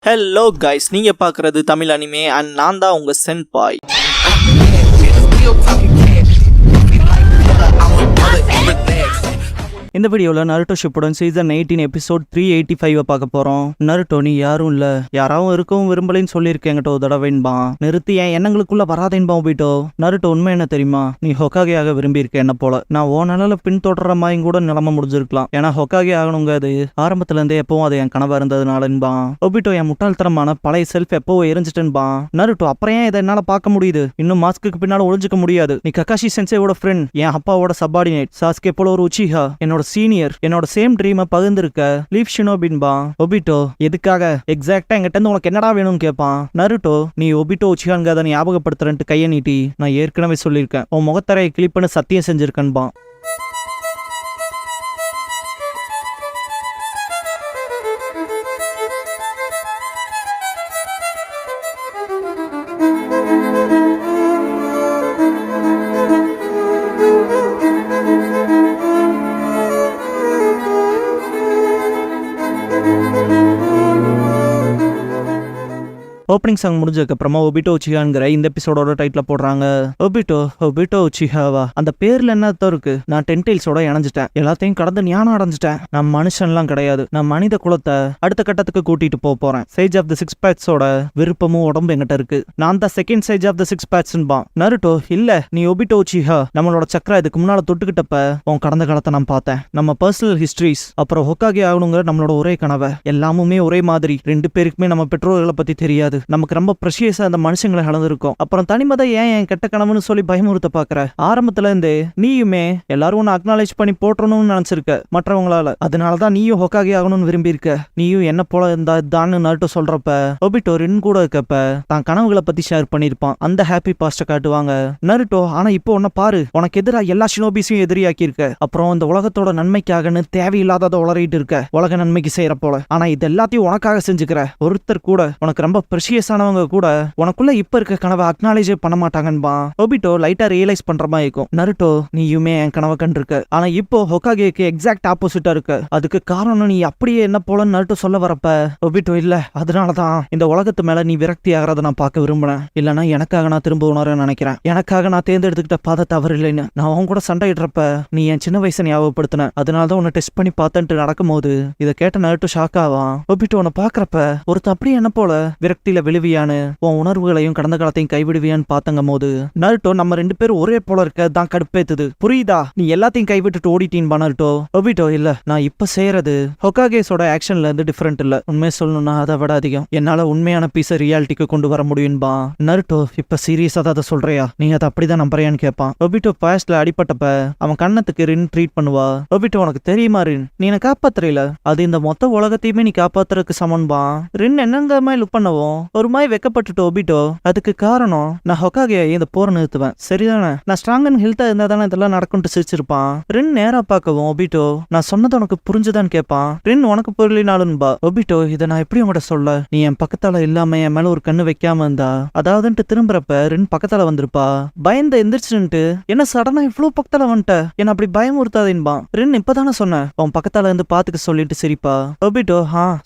Hello guys, நீங்க பார்க்குறது Tamil anime and நான் தான் உங்க சென்பாய். இந்த வீடியோவில் நருட்டோ ஷிப்புடன் சீசன் 18 எபிசோட் 385 பார்க்க போகிறோம். நருட்டோ நீ யாரும் இல்லை, யாராவும் இருக்கவும் விரும்பலைன்னு சொல்லியிருக்கேங்கிட்ட ஒரு தடவைன்பா. நிறுத்தி என் எண்ணங்களுக்குள்ள வராதேன்பா போயிட்டோ. நருட்டோ உண்மை என்ன தெரியுமா, நீ ஹொக்காகேயாக விரும்பியிருக்க என்ன போல. நான் ஓ நிலையில பின்தொடர மாதிரி கூட நிலைமை முடிஞ்சிருக்கலாம். ஏன்னா ஹொக்காகே ஆகணுங்க, அது ஆரம்பத்துலேருந்தே எப்பவும் அது என் கனவாக இருந்ததுனாலன்பா. ஒபிட்டோ என் முட்டாள்தனமான பழைய செல்ஃப் எப்போ எரிஞ்சிட்டேன்பா. நருட்டோ அப்புறம் ஏன் இதை என்னால் பார்க்க முடியுது, இன்னும் மாஸ்க்கு பின்னால் ஒழிஞ்சிக்க முடியாது. நீ ககாஷி சென்சேவோட ஃப்ரெண்ட், என் அப்பாவோட சப்பார்டினேட், சாஸ்கே போல ஒரு உச்சிஹா, என்னோட சீனியர், என்னோட சேம் ட்ரீமை பகிர்ந்திருக்க லீவ் ஷினோபின்பா. ஒபிட்டோ எதுக்காக எக்ஸாக்டா என்கிட்ட இருந்து உனக்கு என்னடா வேணும்னு கேட்பான். நருட்டோ நீ ஒபிட்டோ உச்சிஹான்க அதை ஞாபகப்படுத்துறேன்ட்டு கையை நீட்டி, நான் ஏற்கனவே சொல்லியிருக்கேன் உன் முகத்தரையை கிளிப்புன்னு சத்தியம் செஞ்சிருக்கேன்பா. ஓப்பனிங் சாங் முடிஞ்சதுக்கு அப்புறமா ஒபிட்டோ உச்சிஹாங்கிற இந்த எபிசோடோட டைட்டில் போடுறாங்க. ஒபிட்டோ உச்சிஹாவா, அந்த பேர்ல என்ன அர்த்தம் இருக்கு? நான் டென்டைல்ஸோட இணைஞ்சிட்டேன், எல்லாத்தையும் கடந்து ஞானம் அடைஞ்சிட்டேன். நான் மனுஷன்லாம் கிடையாது, நான் மனித குலத்தை அடுத்த கட்டத்துக்கு கூட்டிட்டு போறேன். சேஜ் ஆஃப் த சிக்ஸ் பேட்ஸோட விருப்பமும் உடம்பு எங்கிட்ட இருக்கு. நான் தான் second sage of the six பேட்ஸ்ன்பா. நருட்டோ இல்ல, நீ ஒபிட்டோ உச்சிஹா. நம்மளோட சக்கரா இதுக்கு முன்னால தொட்டுக்கிட்டப்ப உன் கடந்த காலத்தை நான் பார்த்தேன். நம்ம பர்சனல் ஹிஸ்டரிஸ், அப்புறம் ஹொக்காகே ஆகணுங்கிற நம்மளோட ஒரே கனவை எல்லாமுமே ஒரே மாதிரி. ரெண்டு பேருக்குமே நம்ம பெற்றோர்களை பத்தி தெரியாது, நமக்கு ரொம்ப ப்ரெஷியஸா அந்த மனுஷங்களை கலந்துருக்கும். அப்புறம் தனிமதை ஏன் என் கெட்ட கனவுன்னு சொல்லி பயமுறுத்த பாக்குற. ஆரம்பத்துல இருந்தே நீயுமே எல்லாரும் உன்னை அக்னாலேஜ் பண்ணி போட்டணும்னு நினைச்சிருக்க மற்றவங்களால. அதனாலதான் நீயும் ஹொக்காகே ஆகணும்னு விரும்பி இருக்க. நீயும் என்ன போல இருந்தா தான்னு நருட்டோ சொல்றப்ப ஒபிட்டோ ரின் கூட இருக்கப்ப தான் கனவுகளை பத்தி ஷேர் பண்ணிருப்பான். அந்த ஹாப்பி பாஸ்ட காட்டுவாங்க. நருட்டோ ஆனா இப்போ உன்ன பாரு, உனக்கு எதிராக எல்லா ஷினோபிஸையும் எதிரியாக்கி இருக்க. அப்புறம் இந்த உலகத்தோட நன்மைக்காகன்னு தேவையில்லாததை உளறிட்டு இருக்க, உலக நன்மைக்கு செய்யற போல. ஆனா இது எல்லாத்தையும் உனக்காக செஞ்சுக்கிற. ஒருத்தர் கூட உனக்கு ரொம்ப ப்ரெஷியஸானவங்க கூட உனக்குள்ள இப்ப இருக்க கனவை அக்னாலேஜே பண்ண மாட்டாங்கன்பா. ஒபிட்டோ லைட்டா ரியலைஸ் பண்ற மாதிரி இருக்கும். நருட்டோ நீயுமே என் கனவை கண்டிருக்க, ஆனா இப்போ ஹொக்காகேக்கு எக்ஸாக்ட் ஆப்போசிட்டா இருக்கு. அதுக்கு காரணம் நீ அப்படியே என்ன போலன்னு நருட்டோ சொல்ல வரப்ப ஒபிட்டோ இல்ல, அதனாலதான் இந்த உலகத்து மேல நீ விரக்தி ஆகிறத நான் பார்க்க விரும்பினேன். இல்லனா எனக்காக நான் திரும்ப உணர நினைக்கிறேன். எனக்காக நான் தேர்ந்தெடுத்துக்கிட்ட பாதை தவறு இல்லைன்னு நான் அவன் கூட சண்டையிடுறப்ப நீ என் சின்ன வயசை ஞாபகப்படுத்தின. அதனாலதான் உன்னை டெஸ்ட் பண்ணி பார்த்தேன்ட்டு நடக்கும் போது இதை கேட்ட நருட்டோ ஷாக் ஆவான். ஒபிட்டோ உன்னை பாக்குறப்ப ஒருத்த அப்படியே என்ன போல விரக்தியில விழுவியான்னு, உன் உணர்வுகளையும் கடந்த காலத்தையும் கைவிடுவியான்னு பார்த்தங்க போது நருட்டோ நம்ம ரெண்டு பேரும் ஒரே போல இருக்க தான் கடுப்பேத்துது. புரியுதா? நீ எல்லாத்தையும் கைவிட்டுட்டு ஓடிட்டீன்பா நருட்டோ. ஒபிட்டோ இல்ல, நான் இப்ப செய்யறது ஹொக்காகேஸோட ஆக்ஷன்ல இருந்து டிஃபரெண்ட் இல்ல. உண்மையை சொல்லணும்னா அதை விட அதிகம். என்னால உண்மையான பீஸை ரியாலிட்டிக்கு கொண்டு வர முடியும்பா. நருட்டோ இப்ப சீரியஸா அதை சொல்றியா? நீ அதை அப்படிதான் நம்புறியான்னு கேட்பான். ஒபிட்டோ பாஸ்ட்ல அடிப்பட்டப்ப அவன் கண்ணத்துக்கு ரின் ட்ரீட் பண்ணுவா. ஒபிட்டோ உனக்கு தெரியுமா ரின், நீ என்ன காப்பாத்துறீல, அது இந்த மொத்த உலகத்தையுமே நீ காப்பாத்துறதுக்கு சமன்பா. ரின் என்னங்க மாதிரி லுக் பண்ணவும் ஒரு மாதிரி வெக்கப்பட்டுட்டு ஒபிட்டோ அதுக்கு காரணம் நான் ஹொக்காகே இந்த போரை நிறுத்துவேன், சரிதானே? நான் ஸ்ட்ராங் அண்ட் ஹெல்த்தா இருந்தா தானே இதெல்லாம் நடக்கும்ட்டு சிரிச்சிருப்பான். ரின் நேரா பார்க்கவும் ஒபிட்டோ நான் சொன்னது உனக்கு புரிஞ்சுதான்னு கேட்பான். ரின் உனக்கு புரியலினாலும்பா. ஒபிட்டோ இதை நான் எப்படி உங்கள்கிட்ட சொல்ல, நீ என் பக்கத்தால இல்லாம என் மேல ஒரு கண்ணு வைக்காம இருந்தா அதாவதுன்ட்டு திரும்புறப்ப ரின் பக்கத்தால வந்திருப்பா. பயந்த எந்திரிச்சுட்டு என்ன சடனா இவ்வளவு பக்கத்தால வந்துட்ட, என்ன அப்படி பயமுறுத்தாதேன்பா. ரின் இப்பதானே சொன்னேன் உன் பக்கத்தால இருந்து பாத்துக்க சொல்லிட்டு சிரிப்பா. ஒபிட்டோ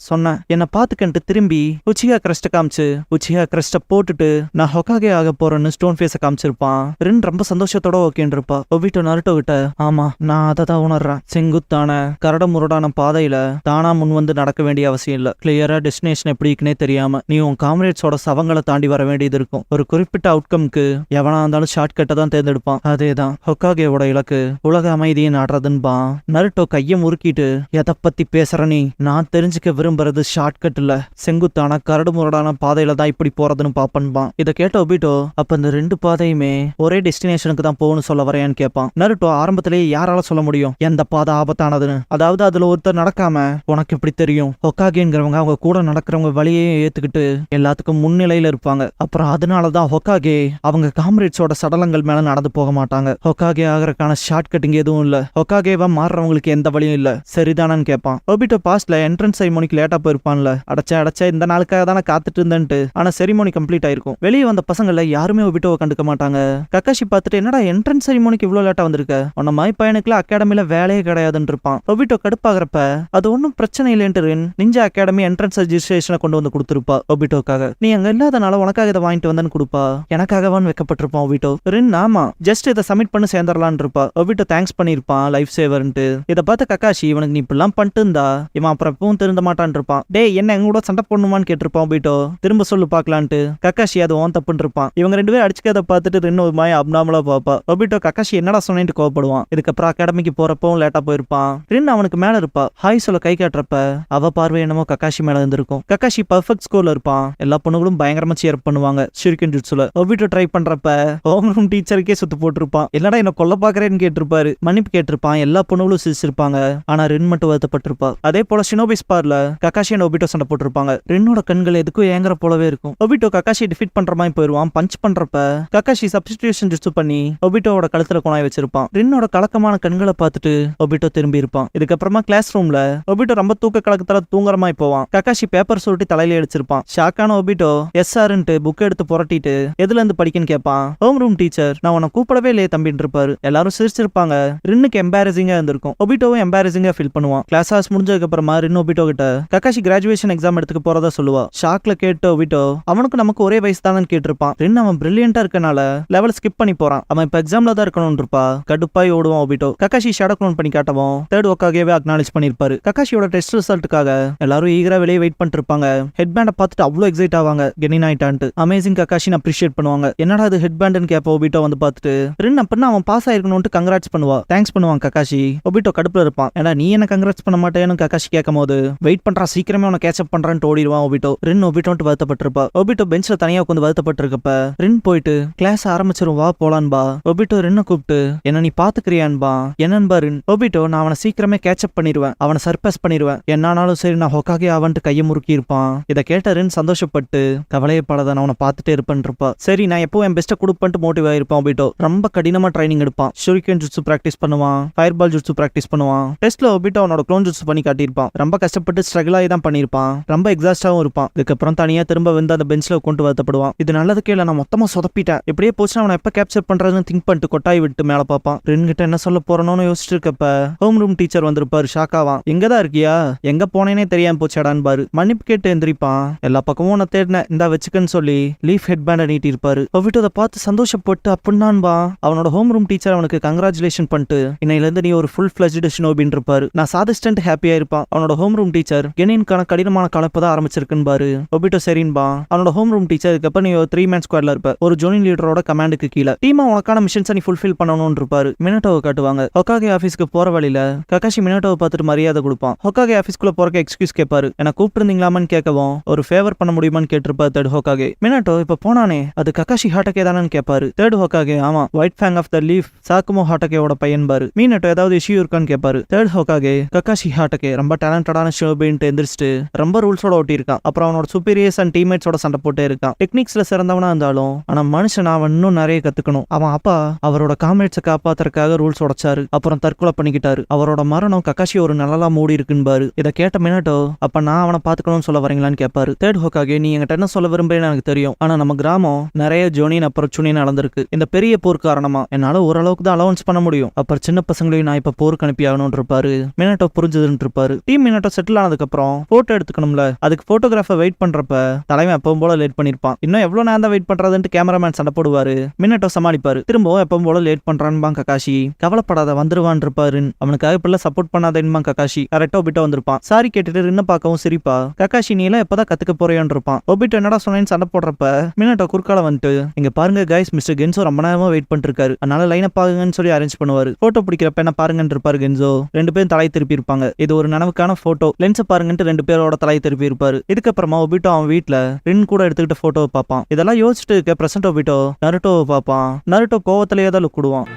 சொன்னேன், என்ன பாத்துக்கன்ட்டு திரும்பி உச்சிஹா கிரஸ்ட காமிச்சு உச்சிஹா கிரஸ்ட போட்டுட்டு நான் ஹொக்காகே ஆக போறேன்னு ஸ்டோன் ஃபேஸ காமிச்சிருப்பான். ரின் ரொம்ப சந்தோஷத்தோட ஓகேன்னு இருப்பா. ஒபிட்டோ நருட்டோ கிட்ட ஆமா நான் அதை தான் உணர்றேன், செங்குத்தான கரட முரடான பாதையில தானா முன் வந்து நடக்க வேண்டிய அவசியம் இல்ல. கிளியரா டெஸ்டினேஷன் எப்படி இருக்குன்னே தெரியாம நீ உன் காம்ரேட்ஸோட சவங்களை தாண்டி வர வேண்டியது இருக்கும். ஒரு குறிப்பிட்ட அவுட்கம்க்கு எவனா இருந்தாலும் ஷார்ட் கட்டை தான் தேர்ந்தெடுப்பான். அதேதான் ஹொக்காகேவோட இலக்கு, உலக அமைதியை நாடுறதுன்பா. நருட்டோ கையை முறுக்கிட்டு எதை பத்தி பேசுற நீ, நான் தெரிஞ்சுக்க விரும்புறது ஷார்ட் கட் இல்ல, செங்குத்தான கரடு முரடான பாதையில தான் இப்படி போறதுன்னு பாப்பன்பான். இதை கேட்ட ஒபிட்டோ அப்ப இந்த ரெண்டு பாதையுமே ஒரே டெஸ்டினேஷனுக்கு தான் போகணும்னு சொல்ல வரையான்னு கேட்பான். நருட்டோ ஆரம்பத்திலேயே யாரால சொல்ல முடியும் எந்த பாதை ஆபத்தானதுன்னு? அதாவது அதுல ஒருத்தர் நடக்காம உனக்கு எப்படி தெரியும்? ஹொக்காகேங்கிறவங்க அவங்க கூட நடக்கிறவங்க வழியே ஏத்துக்கிட்டு எல்லாத்துக்கும் முன்னிலையில இருப்பாங்க. அப்புறம் அதனாலதான் ஹொக்காகே அவங்க காம்ரேட்ஸோட சடலங்கள் மேல நடந்து போக மாட்டாங்க. ஹொக்காகே ஆகிறதுக்கான ஷார்ட் கட்டிங் எதுவும் இல்ல, ஹொக்காகேவா மாறுறவங்களுக்கு எந்த வழியும் இல்ல, சரிதானு கேட்பான். ஒபிட்டோ பாஸ்ட்ல என்ட்ரன்ஸ் செரிமோனிக்கு லேட்டா போயிருப்பான்ல, அடைச்சா இந்த நாளுக்காக தானே காத்துட்டு இருந்தேன் இல்லன்ட்டு. ஆனா செரிமோனி கம்ப்ளீட் ஆயிருக்கும். வெளியே வந்த பசங்கள யாருமே ஒபிட்டோவை கண்டுக்க மாட்டாங்க. கக்காஷி பார்த்துட்டு என்னடா என்ட்ரன்ஸ் செரிமோனிக்கு இவ்வளவு லேட்டா வந்திருக்க, உன்ன மாதிரி பையனுக்குலாம் அகாடமில வேலையே கிடையாதுன்னு இருப்பான். ஒபிட்டோ கடுப்பாகிறப்ப அது ஒன்னும் பிரச்சனை இல்லைன்ட்டு ரின் நிஞ்சா அகாடமி என்ட்ரன்ஸ் ரெஜிஸ்ட்ரேஷனை கொண்டு வந்து கொடுத்துருப்பா ஒபிட்டோக்காக. நீ அங்க இல்லாதனால உனக்காக இதை வாங்கிட்டு வந்தேன்னு கொடுப்பா. எனக்காகவான்னு வைக்கப்பட்டிருப்பான் ஒபிட்டோ. ரின் ஆமா ஜஸ்ட் இதை சப்மிட் பண்ணி சேர்ந்துடலான் இருப்பா. ஒபிட்டோ தேங்க்ஸ் பண்ணிருப்பான் லைஃப் சேவர்ன்ட்டு. இதை பார்த்த கக்காஷி இவனுக்கு நீ இப்பெல்லாம் பண்ணிட்டு இருந்தா இவன் அப்புறம் எப்பவும் திருந்த மாட்டான் இருப்பான். டே என்ன எங்க கூட சண்டை போடணுமான்னு கேட்டிருப்பான் ஒபிட்டோ. திரும்ப சொல்லு பாக்கலான்ட்டு. கக்காஷி அது ஓன் தப்புன்னு இருப்பான். இவங்க ரெண்டு பேரும் அடிச்சுக்கதை பார்த்துட்டு ரின் ஒரு மாதிரி அப்நார்மலா பாப்பா. ஒபிட்டோ கக்காஷி என்னடா சொன்னிட்டு கோவப்படுவான். இதுக்கப்புறம் அகாடமிக்கு போறப்பவும் லேட்டா போயிருப்பான். ரின் அவனுக்கு மேல இருப்பா. ஹாய் சொல்ல கை காட்டுறப்ப அவ பார்வை என்னமோ கக்காஷி மேல இருந்திருக்கும். கக்காஷி பர்ஃபெக்ட் ஸ்கோர்ல இருப்பான். எல்லா பொண்ணுகளும் பயங்கரமா சேர் பண்ணுவாங்க ஷூரிகன் ஜுட்சுல. ஒபிட்டோ ட்ரை பண்றப்ப ஹோம் ரூம் டீச்சருக்கே சுத்து போட்டிருப்பான். என்னடா என்ன கொல்ல பாக்குறேன்னு கேட்டிருப்பாரு. மன்னிப்பு கேட்டிருப்பான். எல்லா பொண்ணுகளும் சிரிச்சிருப்பாங்க. ஆனா ரின் மட்டும் வருத்தப்பட்டிருப்பா. அதே போல ஷினோபி ஸ்பார்ல கக்காஷி அண்ட் ஒபிட்டோ சண்டை போட்டிருப்பாங்க. ரின்னோட கண்கள் எதுக்கும் ஏங்குற போலவே இருக்கும். ஒபிட்டோ கக்காஷி டிஃபீட் பண்ற மாதிரி போயிருவான். பஞ்ச் பண்றப்ப கக்காஷி சப்ஸ்டிடியூஷன் ஜுட்சு பண்ணி ஒபிட்டோவோட கழுத்துல குணாய் வச்சிருப்பான். ரின்னோட கலக்கமான கண்களை பார்த்துட்டு ஒபிட்டோ திரும்பி இருப்பான். இதுக்கப்புறமா கிளாஸ் ரூம்ல ஒபிட்டோ ரொம்ப தூக்க கலக்கத்தால தூங்குற மாதிரி போவான். கக்காஷி பேப்பர் சுருட்டி தலையில அடிச்சிருப்பான். ஷாக்கான ஒபிட்டோ எஸ்ஆர்ன்ட்டு புக் எடுத்து புரட்டிட்டு எதுல இருந்து படிக்கன்னு கேட்பான். ஹோம் ரூம் டீச்சர் நான் உன்னை கூப்பிடவே இல்லையே தம்பின்னு இருப்பாரு. எல்லாரும் சிரிச்சிருப்பாங்க. ரின்னுக்கு எம்பாரசிங்கா இருந்திருக்கும். ஒபிட்டோவும் எம்பாரசிங்கா ஃபீல் பண்ணுவான். கிளாஸ் ஹார்ஸ் முடிஞ்சதுக்கு அப்புறமா ரின் ஒபிட்டோ கிட்ட கக்காஷி கிராஜுவேஷன் எக்ஸாம் எடுத்துக்க போறதா சொல்லுவா. ஷாக்ல கேட்ட ஒபிட்டோ அவனுக்கு நமக்கு ஒரே வயசு தானு கேட்டிருப்பான். ரின் அவன் பிரில்லியண்டா இருக்கனால லெவல் ஸ்கிப் பண்ணி போறான். அவன் இப்ப எக்ஸாம்ல தான் இருக்கணும்னு இருப்பா. கடுப்பாய் ஓடுவான் ஒபிட்டோ. கக்காஷி ஷேடோ க்ளோன் பண்ணி காட்டவும் தேர்ட் ஒக்காகவே அக்னாலேஜ் பண்ணிருப்பாரு. கக்காஷியோட டெஸ்ட் ரிசல்ட்டுக்காக எல்லாரும் ஈகரா வெளியே வெயிட் பண்ணிட்டு இருப்பாங்க. ஹெட் பேண்டை பார்த்துட்டு அவ்வளவு எக்ஸைட் ஆவாங்க. கெனின் ஆயிட்டான்ட்டு அமேசிங் கக்காஷின்னு அப்ரிஷியேட் பண்ணுவாங்க. என்னடா அது ஹெட் பேண்ட்னு கேப்ப ஒபிட்டோ வந்து பார்த்துட்டு ரின் அப்படின்னா அவன் பாஸ் ஆயிருக்கணும்னு கங்க்ராட்ஸ் பண்ணுவா. தேங்க்ஸ் பண்ணுவான் கக்காஷி. ஒபிட்டோ கடுப்புல இருப்பான். ஏன்னா நீ என்ன கங்க்ராட்ஸ் பண்ண மாட்டேன்னு கக்காஷி கேட்கும் போது வெயிட் பண்றா சீக்கிரமே உன கேட்சப் பண்றான்னு ஓடிடுவான் ஒபிட்டோ. ரின் ஒபிட்டோன்ட்டு வருத்தப்பட்டிருப்பா. ஒபிட்டோ பெஞ்ச்ல தனியா உட்காந்து வருத்தப்பட்டிருக்கப்ப ரின் போயிட்டு கிளாஸ் ஆரம்பிச்சிரும் வா போலான்பா. ஒபிட்டோ ரின்ன கூப்பிட்டு என்ன நீ பாத்துக்கிறியான்பா. என்னன்பா ரின். ஒபிட்டோ நான் அவனை சீக்கிரமே கேட்சப் பண்ணிடுவேன். அவனை சர்பாஸ் பண்ணிடுவேன். என்னானாலும் சரி நான் ஹொக்காகே அவன்ட்டு கையை முறுக்கி இருப்பான். இதை கேட்ட ரின் சந்தோஷப்பட்டு கவலையப்படாத நான் அவனை பார்த்துட்டே இருப்பேன் இருப்பா. சரி நான் எப்போ என் பெஸ்ட்டை கொடுப்பேன்ட்டு மோட்டிவ் ஆயிருப்பான் ஒபிட்டோ. ரொம்ப கடினமா ட்ரைனிங் எடுப்பான். ஷூரிகன் ஜுட்சு பிராக்டிஸ் பண்ணுவான். ஃபயர் பால் ஜுட்சு பிராக்டிஸ் பண்ணுவான். டெஸ்ட்ல ஒபிட்டோ அவனோட க்ளோன் ஜுட்சு பண்ணி காட்டியிருப்பான். ரொம்ப கஷ்டப்பட்டு ஸ்ட்ரகிள் ஆகி தான் பண்ணியிருப்பான். ரொம்ப எக்ஸாஸ்டாவும் இருப்பான். இதுக்கப்புறம் தனியா திரும்ப வந்து அந்த பெஞ்ச்ல கொண்டு வருத்தப்படுவான். இது நல்லதுக்கே இல்ல நான் மொத்தமா சொதப்பிட்டேன். இப்படியே போச்சுன்னா அவனை எப்ப கேப்சர் பண்றதுன்னு திங்க் பண்ணிட்டு கொட்டாய் விட்டு மேல பாப்பான். ரின் கிட்ட என்ன சொல்ல போறணும்னு யோசிச்சுட்டு இருக்கப்ப ஹோம் ரூம் டீச்சர் வந்திருப்பாரு. ஷாக்காவான். எங்கதான் இருக்கியா, எங்க போனேனே தெரியாம போச்சாடான்னு பாரு. மன்னிப்பு கேட்டு எந்திரிப்பான். எல்லா பக்கமும் உன்னை தேடினேன் இந்தா வச்சுக்கன்னு சொல்லி லீஃப் ஹெட் பேண்டை நீட்டி இருப்பாரு. ஒபிட்டோ அதை பார்த்து சந்தோஷப்பட்டு அப்படின்னான்பா. அவனோட ஹோம் ரூம் டீச்சர் அவனுக்கு கங்க்ராச்சுலேஷன் பண்ணிட்டு இன்னையில இருந்து நீ ஒரு ஃபுல் ஃபிளஜ்டு ஷினோபின்னு இருப்பாரு. நான் சாதிஸ்டன்ட் ஹாப்பியா இருப்பான். அவனோட ஹோம் ரூம் டீச்சர் கெனின்கான கடினமான கலப்பதான் ஆரம்பிச்சிருக்குன்னு பாரு. ஒபிட்டோ சரின்பா. அவனோட ஹோம் ரூம் டீச்சருக்கு அப்ப நீ ஒரு 3 மேன் ஸ்குவாட்ல இருப்ப. ஒரு ஜோனிங் லீடரோட கமாண்டுக்கு கீழே டீமா உனக்கான மிஷன்ஸ் நீ ஃபுல்ஃபில் பண்ணணும்னு இருப்பாரு. மினட்டோவை காட்டுவாங்க. ஹொக்காகே ஆபீஸ்க்கு போற வழியில கக்காஷி மினட்டோவை பார்த்துட்டு மரியாதை கொடுப்பான். ஹொக்காகே ஆபீஸ்க்குள்ள போறக்க எக்ஸ்கியூஸ் கேட்பாரு. என்ன கூப்பிட்டுருந்தீங்களாமான்னு கேட்கவும் ஒரு ஃபேவர் பண்ண முடியுமான்னு கேட்டிருப்பாரு தேர்ட் ஹொக்காகே. மினட்டோ இப்ப போனானே அது கக்காஷி ஹாட்டகே தானு கேட்பாரு. தேர்ட் ஹொக்காகே ஆமா white fang of the leaf Sakumo ஹாட்டகேவோட பையன் பாரு. மினட்டோ ஏதாவது இஷ்யூ இருக்கான்னு கேட்பாரு. தேர்ட் ஹொக்காகே கக்காஷி ஹாட்டகே ரொம்ப டேலண்டடான ஷோபின்ட்டு எந்திரிச்சிட்டு ரொம்ப ரூல்ஸோட ஓட்டி இருக்கான். அப்புறம் அவனோட சுப்பீரியர்ஸ் அண்ட் டீம்மேட்ஸோட சண்டை போட்டே இருக்கான். டெக்னிக்ஸ்ல சிறந்தவனா இருந்தாலும் ஆனா மனுஷன் அவன் இன்னும் நிறைய கத்துக்கணும். அவன் அப்பா அவரோட காம்ரேட்ஸை காப்பாத்துறதுக்காக ரூல்ஸ் உடைச்சாரு. அப்புறம் தற்கொலை பண்ணிக்கிட்டாரு. அவரோட மரணம் கக்காஷி ஒரு நல்லா மூடி இருக்குன்னு. இதை கேட்ட மினட்டோ அப்ப நான் அவனை பாத்துக்கணும்னு சொல்ல வரீங்களான்னு கேட்பாரு. தேர்ட் ஹொக்காகே நீ என்கிட்ட என்ன சொல்ல விரும்புறேன்னு எனக்கு தெரியும். ஆனா நம்ம கிராமம் நிறைய ஜோனின் அப்புறம் சுனின் நடந்திருக்கு. இந்த பெரிய போர் காரணமா என்னால ஓரளவுக்கு தான் அலவன்ஸ் பண்ண முடியும். அப்புறம் சின்ன பசங்களையும் நான் இப்ப போருக்கு அனுப்பி ஆகணும்னு இருப்பாரு. மினட்டோ புரிஞ்சதுன்னு இருப்பாரு. டீம் மினட்டோ செட்டில் ஆனதுக்கு அப்புறம் போட்டோ எடுத்துக்கணும்ல. அதுக்கு போட்டோகிராஃபர் வெயிட் பண்றப்ப தலைமை எப்பவும் போல லேட் பண்ணிருப்பான். இன்னும் எவ்வளவு நேரம் தான் வெயிட் பண்றதுன்னு கேமராமேன் சண்டை போடுவாரு. மினட்டோ சமாளிப்பாரு. திரும்பவும் எப்பவும் போல லேட் பண்றான்பா கக்காஷி. கவலைப்படாத வந்துருவான் இருப்பாரு. அவனுக்காக இப்ப சப்போர்ட் பண்ணாதேன்பா கக்காஷி. கரெக்டா ஒபிட்டோ வந்திருப்பான். சாரி கேட்டுட்டு ரின்ன பார்க்கவும் சிரிப்பா. கக்காஷி நீ எல்லாம் எப்பதான் கத்துக்க போறேன்னு இருப்பான். ஒபிட்டோ என்னடா சொன்னேன்னு சண்டை போடுறப்ப மினட்டோ குறுக்கால வந்துட்டு இங்க பாருங்க கைஸ் மிஸ்டர் கென்சோ ரொம்ப நேரமா வெயிட் பண்ணிட்டு இருக்காரு. அதனால லைனை பாருங்கன்னு சொல்லி அரேஞ்ச் பண்ணுவாரு. போட்டோ பிடிக்கிறப்ப என்ன பாருங்கன்னு இருப்பாரு கென்சோ. ரெண்டு பேரும் தலை திருப்பி இருப்பாங்க. இது ஒரு நனவுக்கான போட்டோ. லென்ஸை பாருங்கன்ட்டு ரெண்டு பேரோட தலை திருப்பி இருப்பாரு. இதுக்கப்புறமா ஒபிட்டோ அவன் வீட்டுல ரின் கூட எடுத்துக்கிட்ட போட்டோவை பார்ப்பான். இதெல்லாம் யோசிச்சுட்டு இருக்க பிரசன்ட் ஒபிட்டோ நருட்டோவை பார்ப்பான். நருட்டோ கோவத்திலேயே தான் லுக் கொடுவான்.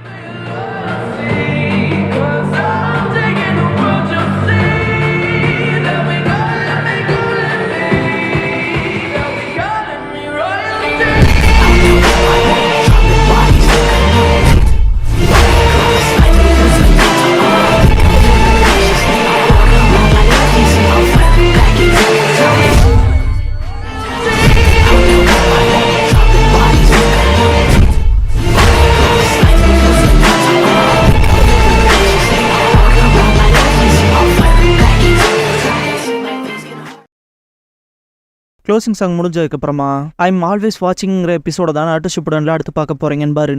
க்ளோசிங் சாங் முடிஞ்சதுக்கு அப்புறமா ஐ எம் ஆல்வேஸ் வாட்சிங்கிற எபிசோட தான் நாட்டு ஷிப்புடன்ல அடுத்து பார்க்க போறீங்கன்னு பாரு.